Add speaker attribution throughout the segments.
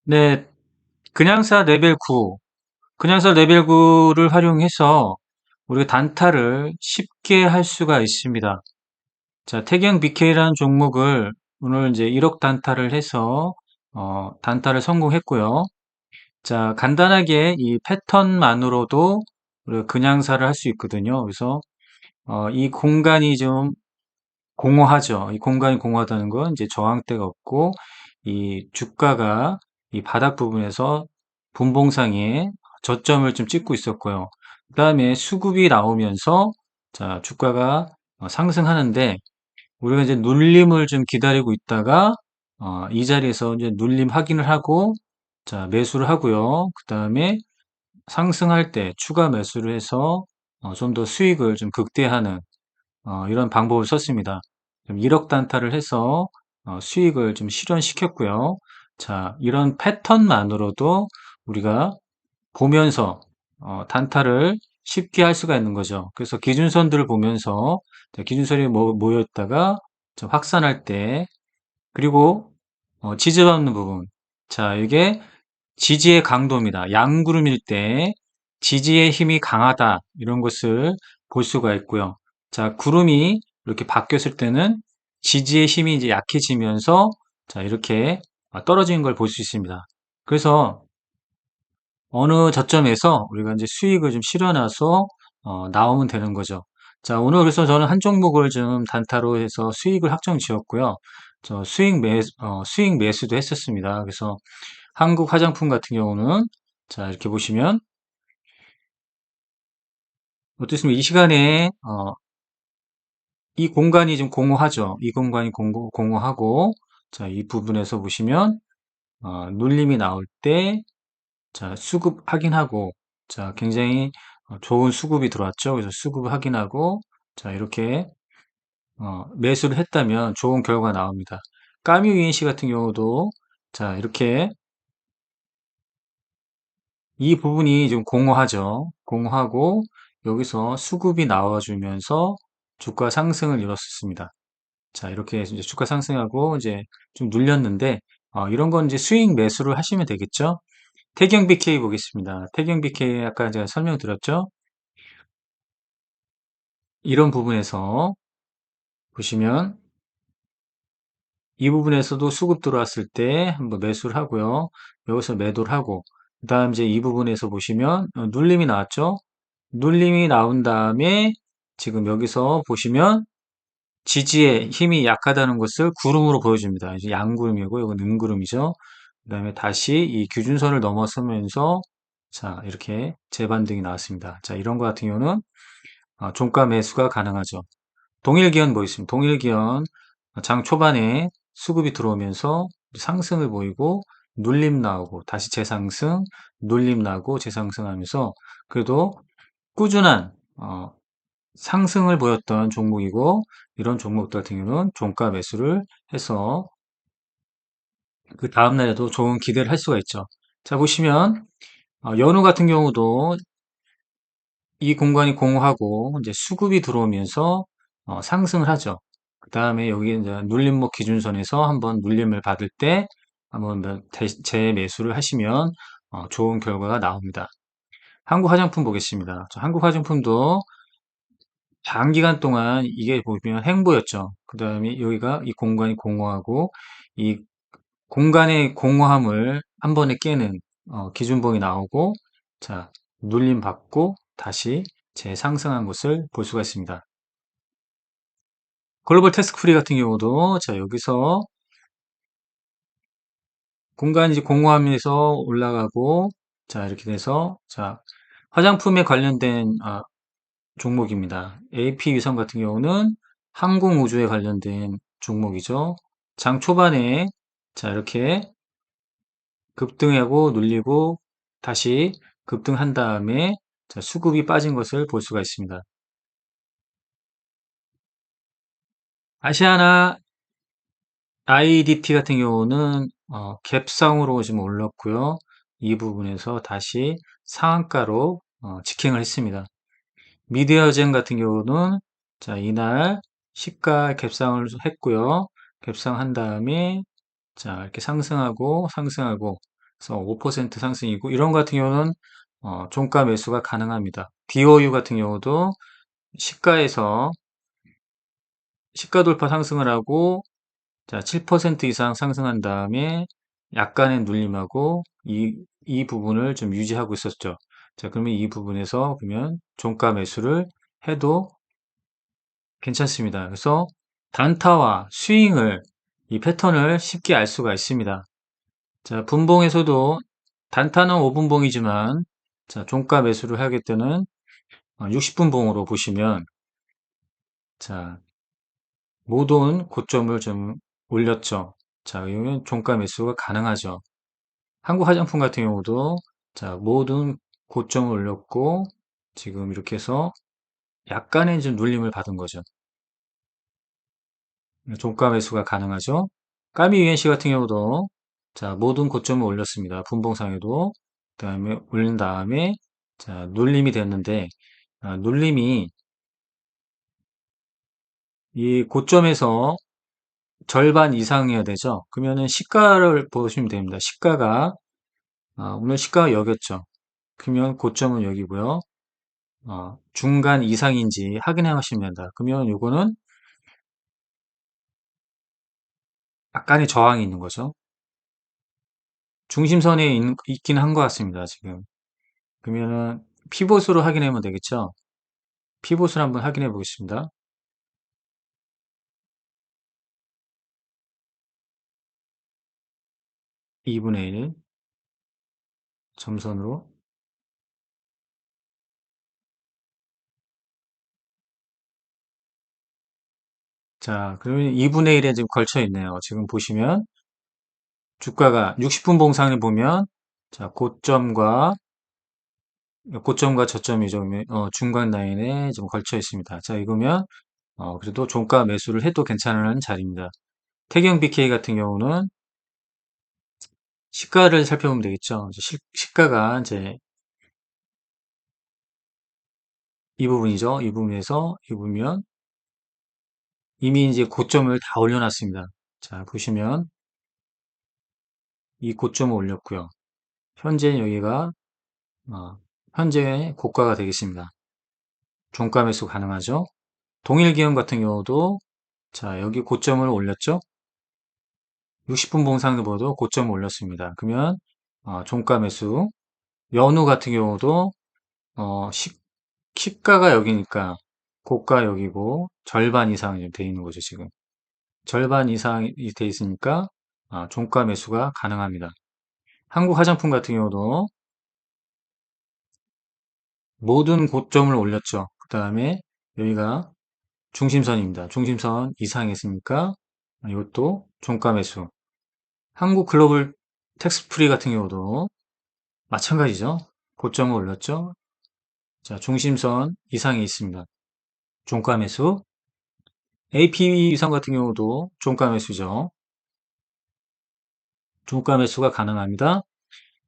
Speaker 1: 네, 그냥사 레벨 9, 그냥사 레벨 9를 활용해서 우리가 단타를 쉽게 할 수가 있습니다. 자, 태경 BK라는 종목을 오늘 이제 1억 단타를 해서 단타를 성공했고요. 자, 간단하게 이 패턴만으로도 우리가 그냥사를 할 수 있거든요. 그래서 이 공간이 좀 공허하죠. 이 공간이 공허하다는 건 이제 저항대가 없고 이 주가가 이 바닥 부분에서 분봉상에 저점을 좀 찍고 있었고요. 그 다음에 수급이 나오면서 자, 주가가 상승하는데 우리가 이제 눌림을 좀 기다리고 있다가 이 자리에서 이제 눌림 확인을 하고 자, 매수를 하고요. 그 다음에 상승할 때 추가 매수를 해서 좀 더 수익을 좀 극대화하는 이런 방법을 썼습니다. 1억 단타를 해서 수익을 좀 실현시켰고요. 자, 이런 패턴만으로도 우리가 보면서 단타를 쉽게 할 수가 있는 거죠. 그래서 기준선들을 보면서 자, 기준선이 모였다가 좀 확산할 때 그리고 지지받는 부분. 자, 이게 지지의 강도입니다. 양구름일 때 지지의 힘이 강하다. 이런 것을 볼 수가 있고요. 자, 구름이 이렇게 바뀌었을 때는 지지의 힘이 이제 약해지면서 자, 이렇게 떨어지는 걸 볼 수 있습니다. 그래서 어느 저점에서 우리가 이제 수익을 좀 실어놔서 나오면 되는 거죠. 자, 오늘 그래서 저는 한 종목을 좀 단타로 해서 수익을 확정 지었고요. 저 수익 매수도 했었습니다. 그래서 한국 화장품 같은 경우는 자, 이렇게 보시면 어떻습니까? 이 시간에 이 공간이 좀 공허하죠. 이 공간이 공허하고 자, 이 부분에서 보시면 눌림이 나올 때 자, 수급 확인하고 자, 굉장히 좋은 수급이 들어왔죠. 그래서 수급 확인하고 자, 이렇게 매수를 했다면 좋은 결과가 나옵니다. 까뮤 ENC 같은 경우도 자, 이렇게 이 부분이 좀 공허하죠. 공허하고 여기서 수급이 나와주면서 주가 상승을 이뤘습니다. 자, 이렇게 해서 이제 주가 상승하고 이제 좀 눌렸는데 이런 건 이제 스윙 매수를 하시면 되겠죠. 태경 BK 보겠습니다. 태경 BK 아까 제가 설명드렸죠. 이런 부분에서 보시면 이 부분에서도 수급 들어왔을 때 한번 매수를 하고요. 여기서 매도를 하고 그 다음 이제 이 부분에서 보시면 눌림이 나왔죠. 눌림이 나온 다음에 지금 여기서 보시면 지지의 힘이 약하다는 것을 구름으로 보여줍니다. 이제 양구름이고 이건 음구름이죠. 그 다음에 다시 이 기준선을 넘어서면서 자 이렇게 재반등이 나왔습니다. 자 이런 거 같은 경우는 종가 매수가 가능하죠. 동일기현 보겠습니다. 동일기현 장 초반에 수급이 들어오면서 상승을 보이고 눌림 나오고 다시 재상승, 눌림 나고 재상승하면서 그래도 꾸준한 상승을 보였던 종목이고 이런 종목들 같은 경우는 종가 매수를 해서 그 다음 날에도 좋은 기대를 할 수가 있죠. 자 보시면 연우 같은 경우도 이 공간이 공허하고 이제 수급이 들어오면서 상승을 하죠. 그 다음에 여기 이제 눌림목 기준선에서 한번 눌림을 받을 때 한번 재매수를 하시면 좋은 결과가 나옵니다. 한국 화장품 보겠습니다. 한국 화장품도 장기간 동안 이게 보면 횡보였죠. 그 다음에 여기가 이 공간이 공허하고 이 공간의 공허함을 한 번에 깨는 기준봉이 나오고 자 눌림 받고 다시 재상승한 것을 볼 수가 있습니다. 글로벌 태스크프리 같은 경우도 자 여기서 공간이 이제 공허하면서 올라가고 자 이렇게 돼서 자 화장품에 관련된 종목입니다. AP위성 같은 경우는 항공우주에 관련된 종목이죠. 장 초반에 자 이렇게 급등하고 눌리고 다시 급등한 다음에 자, 수급이 빠진 것을 볼 수가 있습니다. 아시아나 IDT 같은 경우는 갭상으로 지금 올랐고요. 이 부분에서 다시 상한가로 직행을 했습니다. 미디어젠 같은 경우는 자 이날 시가 갭상을 했고요. 갭상한 다음에 자 이렇게 상승하고 상승하고 그래서 5% 상승이고 이런 거 같은 경우는 종가 매수가 가능합니다. DOU 같은 경우도 시가에서 시가 돌파 상승을 하고 자, 7% 이상 상승한 다음에 약간의 눌림하고 이 부분을 좀 유지하고 있었죠. 자, 그러면 이 부분에서 보면 종가 매수를 해도 괜찮습니다. 그래서 단타와 스윙을 이 패턴을 쉽게 알 수가 있습니다. 자, 분봉에서도 단타는 5분봉이지만 자, 종가 매수를 하게 되는 60분봉으로 보시면 자, 모든 고점을 좀 올렸죠. 자, 이러면 종가 매수가 가능하죠. 한국 화장품 같은 경우도 자, 모든 고점을 올렸고 지금 이렇게 해서 약간의 좀 눌림을 받은 거죠. 종가 매수가 가능하죠. 까미 UNC 같은 경우도 자, 모든 고점을 올렸습니다. 분봉상에도 그다음에 올린 다음에 자, 눌림이 됐는데 눌림이 이 고점에서 절반 이상이어야 되죠. 그러면은 시가를 보시면 됩니다. 시가가 오늘 시가가 여기였죠. 그러면 고점은 여기고요. 중간 이상인지 확인해 하시면 된다. 그러면 요거는 약간의 저항이 있는 거죠. 중심선에 있긴 한 것 같습니다. 지금. 그러면은 피봇으로 확인하면 되겠죠. 피봇을 한번 확인해 보겠습니다. 2분의 1 점선으로. 자, 그러면 2분의 1에 지금 걸쳐 있네요. 지금 보시면 주가가 60분 봉상을 보면 자, 고점과 저점이 좀 중간 라인에 좀 걸쳐 있습니다. 자, 이거면 그래도 종가 매수를 해도 괜찮은 자리입니다. 태경 BK 같은 경우는 시가를 살펴보면 되겠죠. 시가가 이제 이 부분이죠. 이 부분에서 이 부분 이미 이제 고점을 다 올려놨습니다. 자, 보시면 이 고점을 올렸고요. 현재 여기가 현재 고가가 되겠습니다. 종가 매수 가능하죠. 동일기업 같은 경우도 자, 여기 고점을 올렸죠. 60분 봉상도 보도 고점을 올렸습니다. 그러면 종가 매수. 연우 같은 경우도 시가가 여기니까 고가 여기고 절반 이상이 돼 있는 거죠, 지금. 절반 이상이 돼 있으니까 종가 매수가 가능합니다. 한국 화장품 같은 경우도 모든 고점을 올렸죠. 그 다음에 여기가 중심선입니다. 중심선 이상에 있으니까 이것도 종가 매수. 한국 글로벌 텍스프리 같은 경우도 마찬가지죠. 고점을 올렸죠. 자, 중심선 이상에 있습니다. 종가 매수. AP 위성 같은 경우도 종가 매수죠. 종가 매수가 가능합니다.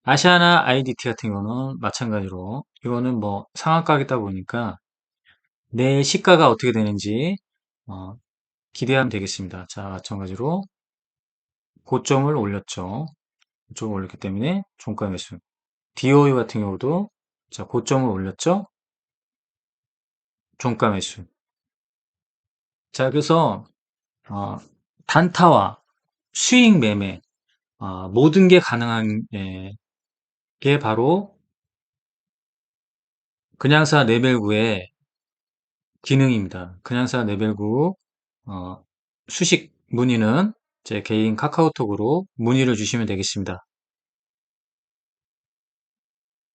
Speaker 1: 아시아나 IDT 같은 경우는 마찬가지로 이거는 뭐 상한가겠다 보니까 내일 시가가 어떻게 되는지 어, 기대하면 되겠습니다. 자, 마찬가지로 고점을 올렸죠. 고점을 올렸기 때문에 종가 매수. DOU 같은 경우도 자, 고점을 올렸죠. 종가 매수. 자, 그래서 어, 단타와 수익 매매 모든 게 가능한 게 바로 그냥사 레벨9의 기능입니다. 그냥사 레벨9 수식 문의는 제 개인 카카오톡으로 문의를 주시면 되겠습니다.